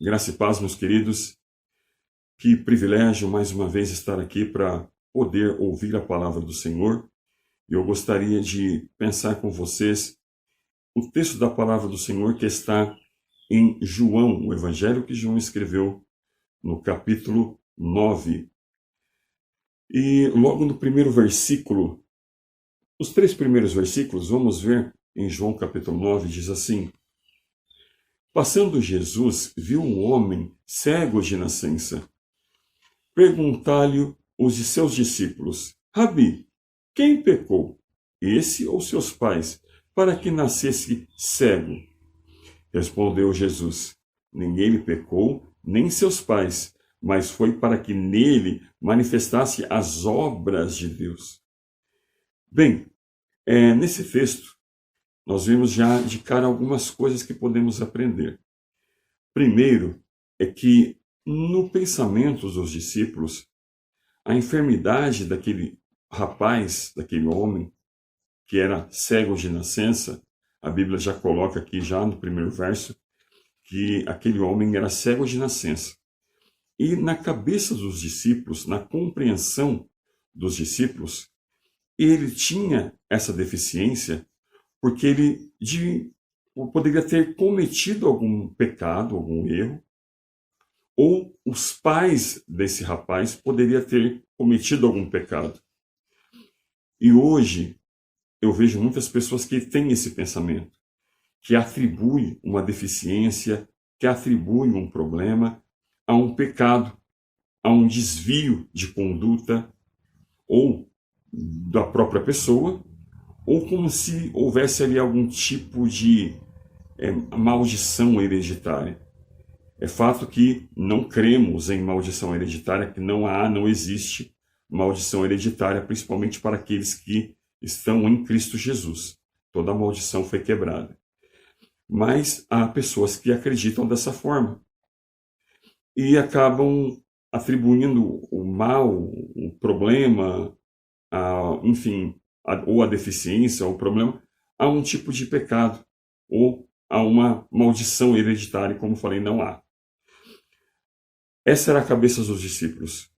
Graça e paz, meus queridos. Que privilégio mais uma vez estar aqui para poder ouvir a palavra do Senhor. Eu gostaria de pensar com vocês o texto da palavra do Senhor que está em João, o evangelho que João escreveu no capítulo 9. E logo no primeiro versículo, os 3 primeiros versículos, vamos ver em João capítulo 9, diz assim: Passando Jesus, viu um homem cego de nascença. Perguntar-lhe os de seus discípulos: Rabi, quem pecou, esse ou seus pais, para que nascesse cego? Respondeu Jesus: Ninguém lhe pecou, nem seus pais, mas foi para que nele manifestasse as obras de Deus. Bem, nesse texto, nós vemos já de cara algumas coisas que podemos aprender. Primeiro, é que no pensamento dos discípulos, a enfermidade daquele rapaz, daquele homem, que era cego de nascença, a Bíblia já coloca aqui, já no primeiro verso, que aquele homem era cego de nascença. E na cabeça dos discípulos, na compreensão dos discípulos, ele tinha essa deficiência porque ele poderia ter cometido algum pecado, algum erro, ou os pais desse rapaz poderiam ter cometido algum pecado. E hoje eu vejo muitas pessoas que têm esse pensamento, que atribuem uma deficiência, que atribuem um problema a um pecado, a um desvio de conduta, ou da própria pessoa, ou como se houvesse ali algum tipo de maldição hereditária. É fato que não cremos em maldição hereditária, que não existe maldição hereditária, principalmente para aqueles que estão em Cristo Jesus. Toda a maldição foi quebrada. Mas há pessoas que acreditam dessa forma e acabam atribuindo o mal, o problema, ou a deficiência, ou o problema, a um tipo de pecado, ou a uma maldição hereditária, como falei, não há. Essa era a cabeça dos discípulos.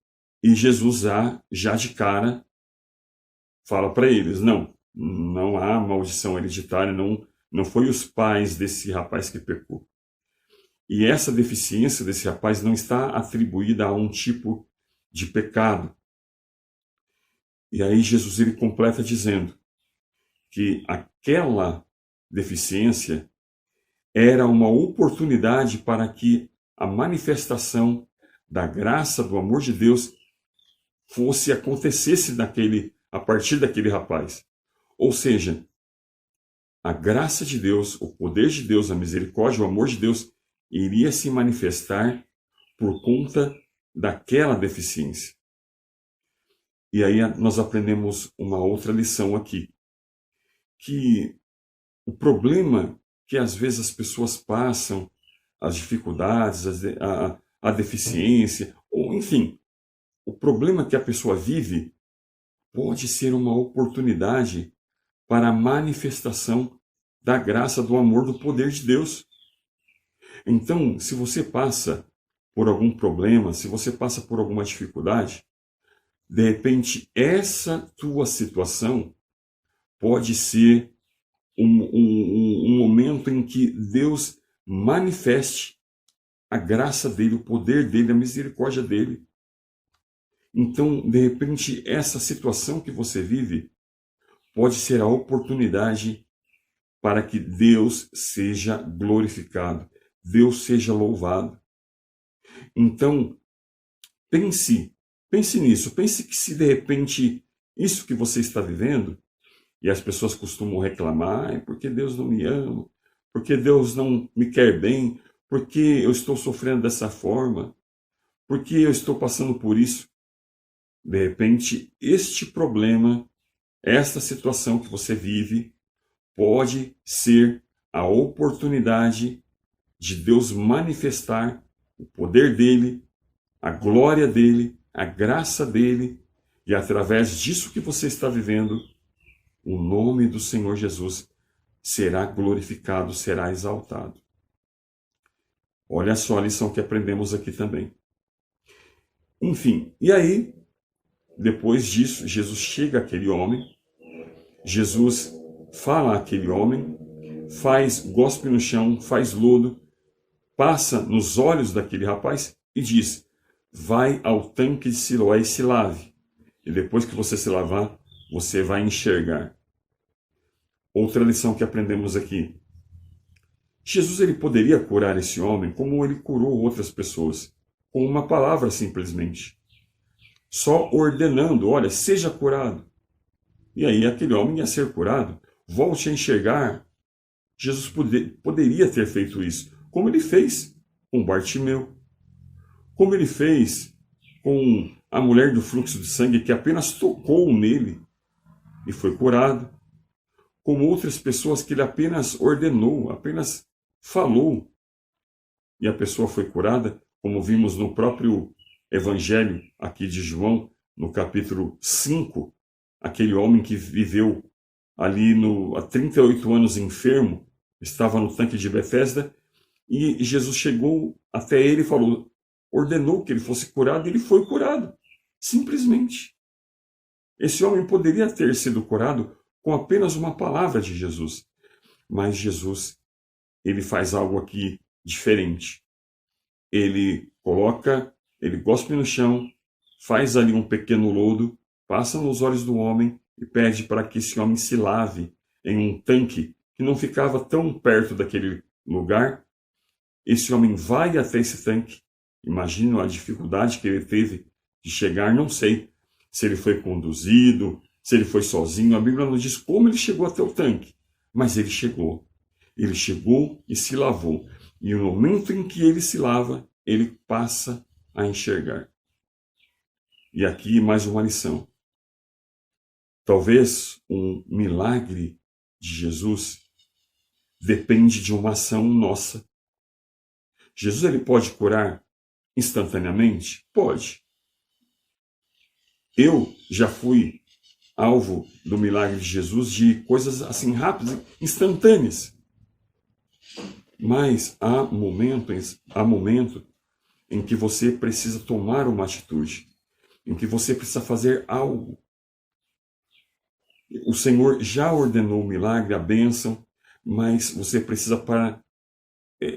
E Jesus já de cara fala para eles: não há maldição hereditária, não foi os pais desse rapaz que pecou. E essa deficiência desse rapaz não está atribuída a um tipo de pecado. E aí Jesus ele completa dizendo que aquela deficiência era uma oportunidade para que a manifestação da graça, do amor de Deus, acontecesse a partir daquele rapaz. Ou seja, a graça de Deus, o poder de Deus, a misericórdia, o amor de Deus iria se manifestar por conta daquela deficiência. E aí nós aprendemos uma outra lição aqui, que o problema que às vezes as pessoas passam, as dificuldades, a deficiência, ou enfim, o problema que a pessoa vive pode ser uma oportunidade para a manifestação da graça, do amor, do poder de Deus. Então, se você passa por algum problema, se você passa por alguma dificuldade, de repente essa tua situação pode ser um momento em que Deus manifeste a graça dele, o poder dele, a misericórdia dele. Então, de repente, essa situação que você vive pode ser a oportunidade para que Deus seja glorificado, Deus seja louvado. Então, pense nisso, pense que se de repente isso que você está vivendo, e as pessoas costumam reclamar, porque Deus não me ama, porque Deus não me quer bem, porque eu estou sofrendo dessa forma, porque eu estou passando por isso. De repente, este problema, esta situação que você vive, pode ser a oportunidade de Deus manifestar o poder dele, a glória dele, a graça dele, e através disso que você está vivendo, o nome do Senhor Jesus será glorificado, será exaltado. Olha só a lição que aprendemos aqui também. Enfim, e aí, depois disso, Jesus chega àquele homem, Jesus fala àquele homem, gospe no chão, faz lodo, passa nos olhos daquele rapaz e diz: vai ao tanque de Siloé e se lave. E depois que você se lavar, você vai enxergar. Outra lição que aprendemos aqui. Jesus ele poderia curar esse homem como ele curou outras pessoas, com uma palavra simplesmente. Só ordenando: olha, seja curado. E aí aquele homem ia ser curado. Volte a enxergar. Jesus poderia ter feito isso, como ele fez com Bartimeu, como ele fez com a mulher do fluxo de sangue, que apenas tocou nele e foi curado, como outras pessoas que ele apenas ordenou, apenas falou, e a pessoa foi curada, como vimos no próprio Evangelho aqui de João, no capítulo 5, aquele homem que viveu ali há 38 anos enfermo, estava no tanque de Betesda, e Jesus chegou até ele e falou, ordenou que ele fosse curado, e ele foi curado, simplesmente. Esse homem poderia ter sido curado com apenas uma palavra de Jesus, mas Jesus, ele faz algo aqui diferente. Ele gospe no chão, faz ali um pequeno lodo, passa nos olhos do homem e pede para que esse homem se lave em um tanque que não ficava tão perto daquele lugar. Esse homem vai até esse tanque. Imagino a dificuldade que ele teve de chegar, não sei se ele foi conduzido, se ele foi sozinho. A Bíblia não diz como ele chegou até o tanque, mas ele chegou. Ele chegou e se lavou. E no momento em que ele se lava, ele passa a enxergar. E aqui mais uma lição. Talvez um milagre de Jesus depende de uma ação nossa. Jesus ele pode curar instantaneamente? Pode. Eu já fui alvo do milagre de Jesus de coisas assim rápidas, instantâneas. Mas há momento em que você precisa tomar uma atitude, em que você precisa fazer algo. O Senhor já ordenou o milagre, a bênção, mas você precisa, para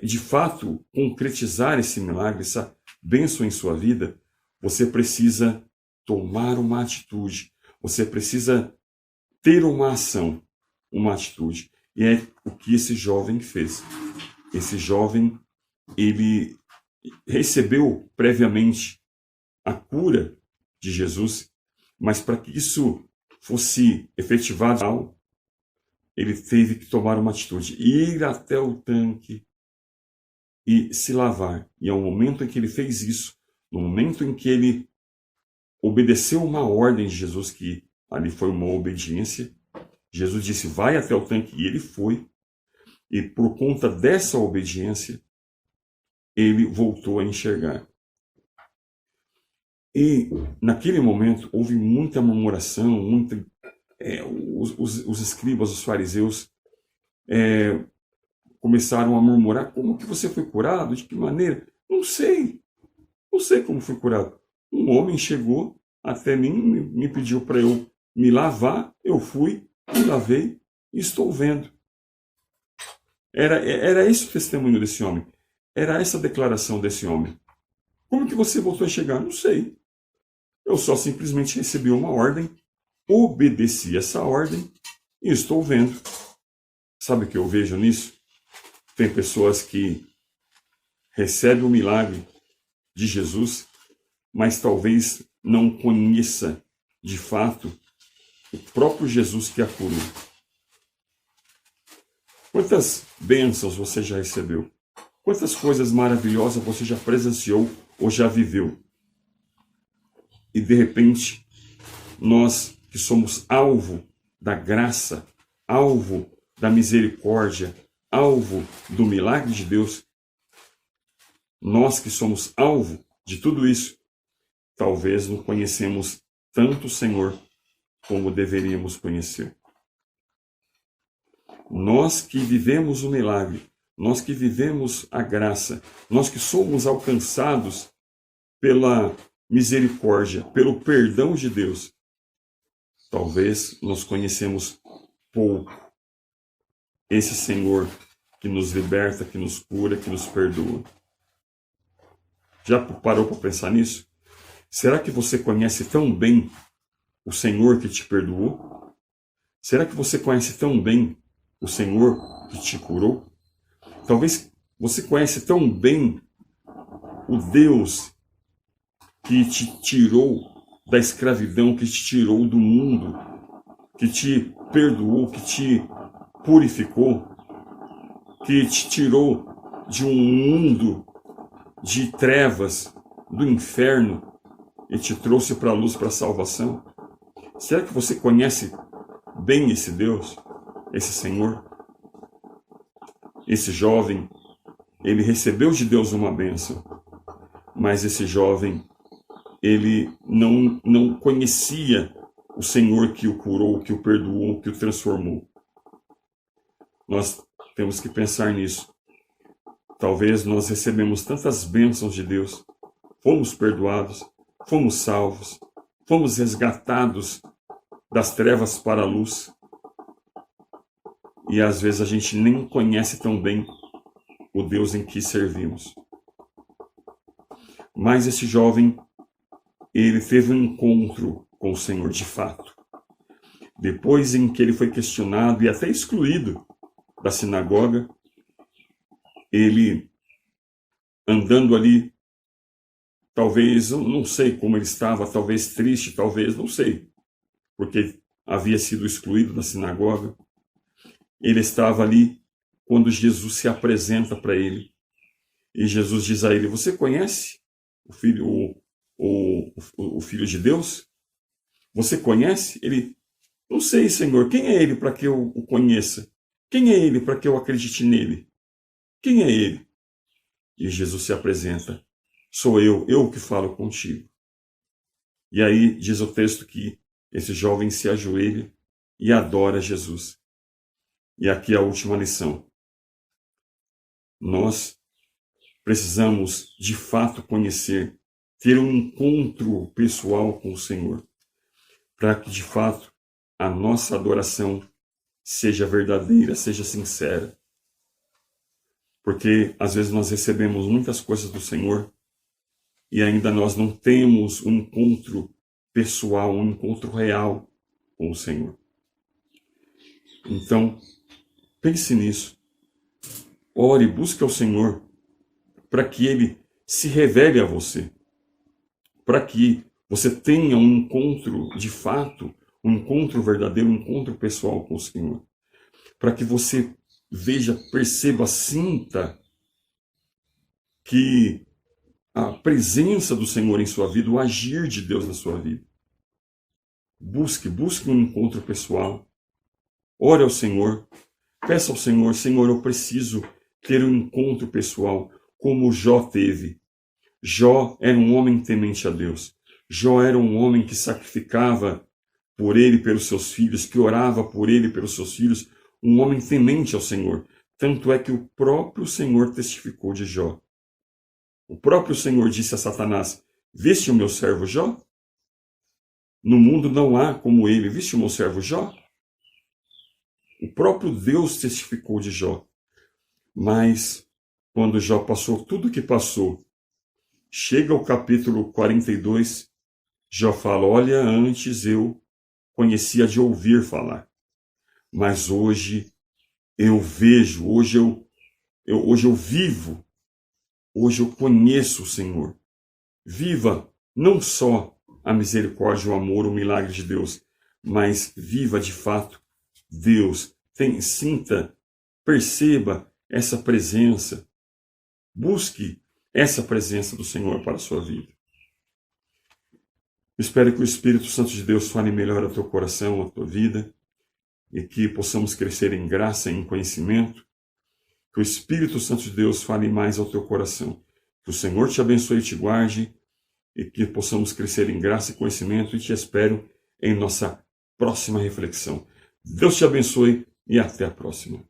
de fato concretizar esse milagre, essa bênção em sua vida, você precisa tomar uma atitude, você precisa ter uma ação, uma atitude. E é o que esse jovem fez. Esse jovem, ele recebeu previamente a cura de Jesus, mas para que isso fosse efetivado, ele teve que tomar uma atitude, ir até o tanque e se lavar. E ao momento em que ele fez isso, no momento em que ele obedeceu uma ordem de Jesus, que ali foi uma obediência, Jesus disse, vai até o tanque, e ele foi. E por conta dessa obediência, ele voltou a enxergar. E naquele momento houve muita murmuração, os escribas, os fariseus, começaram a murmurar, como que você foi curado? De que maneira? Não sei como fui curado. Um homem chegou até mim, me pediu para eu me lavar, eu fui, me lavei e estou vendo. Era esse o testemunho desse homem. Era essa a declaração desse homem. Como que você voltou a chegar? Não sei. Eu só simplesmente recebi uma ordem, obedeci essa ordem e estou vendo. Sabe o que eu vejo nisso? Tem pessoas que recebem o milagre de Jesus, mas talvez não conheça de fato o próprio Jesus que a curou. Quantas bênçãos você já recebeu? Quantas coisas maravilhosas você já presenciou ou já viveu? E de repente, nós que somos alvo da graça, alvo da misericórdia, alvo do milagre de Deus, nós que somos alvo de tudo isso, talvez não conhecemos tanto o Senhor como deveríamos conhecer. Nós que vivemos o milagre, nós que vivemos a graça, nós que somos alcançados pela misericórdia, pelo perdão de Deus, talvez nós conhecemos pouco esse Senhor que nos liberta, que nos cura, que nos perdoa. Já parou para pensar nisso? Será que você conhece tão bem o Senhor que te perdoou? Será que você conhece tão bem o Senhor que te curou? Talvez você conhece tão bem o Deus que te tirou da escravidão, que te tirou do mundo, que te perdoou, que te purificou, que te tirou de um mundo de trevas, do inferno, e te trouxe para a luz, para a salvação. Será que você conhece bem esse Deus, esse Senhor? Esse jovem, ele recebeu de Deus uma bênção, mas esse jovem, ele não conhecia o Senhor que o curou, que o perdoou, que o transformou. Nós temos que pensar nisso. Talvez nós recebemos tantas bênçãos de Deus, fomos perdoados, fomos salvos, fomos resgatados das trevas para a luz, e às vezes a gente nem conhece tão bem o Deus em que servimos. Mas esse jovem, ele teve um encontro com o Senhor de fato. Depois em que ele foi questionado e até excluído da sinagoga, ele andando ali, talvez, eu não sei como ele estava, talvez triste, talvez, não sei, porque havia sido excluído da sinagoga. Ele estava ali quando Jesus se apresenta para ele. E Jesus diz a ele: você conhece o Filho de Deus? Você conhece? Ele: não sei, Senhor, quem é ele para que eu o conheça? Quem é ele para que eu acredite nele? Quem é ele? E Jesus se apresenta: sou eu que falo contigo. E aí diz o texto que esse jovem se ajoelha e adora Jesus. E aqui a última lição. Nós precisamos de fato conhecer, ter um encontro pessoal com o Senhor, para que de fato a nossa adoração seja verdadeira, seja sincera. Porque às vezes nós recebemos muitas coisas do Senhor e ainda nós não temos um encontro pessoal, um encontro real com o Senhor. Então, pense nisso. Ore, busque ao Senhor para que Ele se revele a você, para que você tenha um encontro de fato, um encontro verdadeiro, um encontro pessoal com o Senhor, para que você veja, perceba, sinta que a presença do Senhor em sua vida, o agir de Deus na sua vida. Busque um encontro pessoal. Ore ao Senhor. Peça ao Senhor: Senhor, eu preciso ter um encontro pessoal como Jó teve. Jó era um homem temente a Deus. Jó era um homem que sacrificava por ele e pelos seus filhos, que orava por ele e pelos seus filhos, um homem temente ao Senhor. Tanto é que o próprio Senhor testificou de Jó. O próprio Senhor disse a Satanás: viste o meu servo Jó? No mundo não há como ele. Viste o meu servo Jó? O próprio Deus testificou de Jó. Mas, quando Jó passou tudo o que passou, chega ao capítulo 42, Jó fala: olha, antes eu conhecia de ouvir falar, mas hoje eu vejo, hoje eu vivo, hoje eu conheço o Senhor. Viva não só a misericórdia, o amor, o milagre de Deus, mas viva de fato Deus. Sinta, perceba essa presença. Busque essa presença do Senhor para a sua vida. Espero que o Espírito Santo de Deus fale melhor ao teu coração, à tua vida, e que possamos crescer em graça e em conhecimento. Que o Espírito Santo de Deus fale mais ao teu coração. Que o Senhor te abençoe e te guarde, e que possamos crescer em graça e conhecimento, e te espero em nossa próxima reflexão. Deus te abençoe e até a próxima.